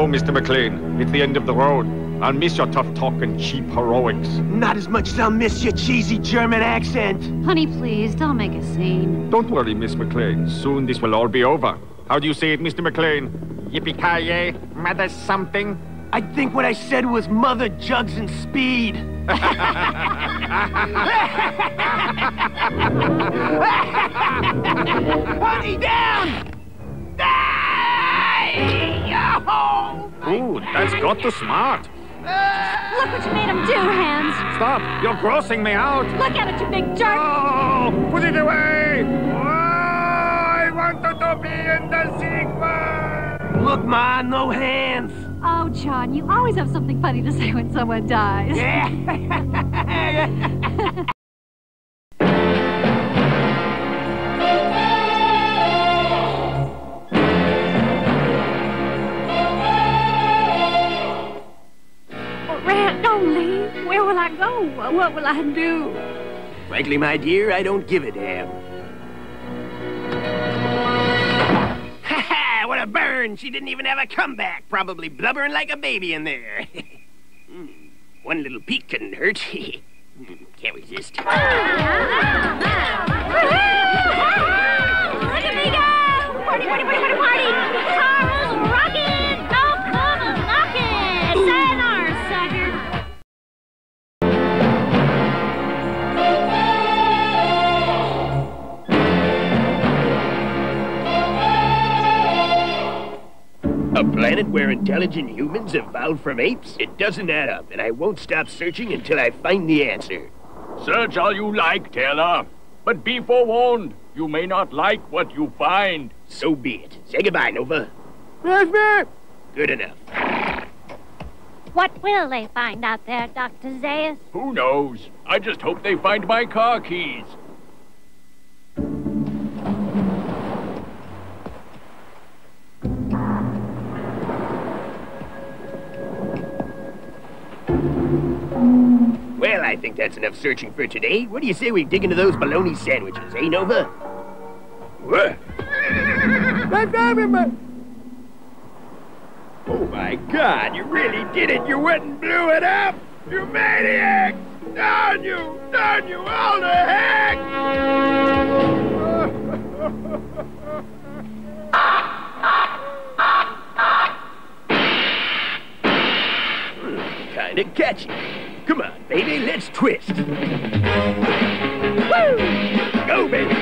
go, Mr. McLean. It's the end of the road. I'll miss your tough talk and cheap heroics. Not as much as I'll miss your cheesy German accent. Honey, please, don't make a scene. Don't worry, Miss McLean. Soon this will all be over. How do you say it, Mr. McLean? Yippee-ki-yay, mother something? I think what I said was mother jugs and speed. Honey, down! Ooh, that's got to smart. Look what you made him do, Hans. Stop! You're grossing me out. Look at it, you big jerk. Oh, put it away! Oh, I wanted to be in the sequel! Look, Ma, no hands. Oh, John, you always have something funny to say when someone dies. Where will I go? What will I do? Frankly, my dear, I don't give a damn. Ha ha! What a burn! She didn't even have a comeback. Probably blubbering like a baby in there. One little peek couldn't hurt. Can't resist. Look at me go! Party, party, party, party, party! Carl's rockin'! Don't come a knockin'! Sayonara, sucker! A planet where intelligent humans evolved from apes? It doesn't add up, and I won't stop searching until I find the answer. Search all you like, Taylor. But be forewarned, you may not like what you find. So be it. Say goodbye, Nova. Good enough. What will they find out there, Dr. Zaius? Who knows? I just hope they find my car keys. Well, I think that's enough searching for today. What do you say we dig into those bologna sandwiches, eh, Nova? What? Oh, my God, you really did it. You went and blew it up. You maniac! Down you, all the heck! Kinda catchy. Come on, baby, let's twist. Woo! Go, baby!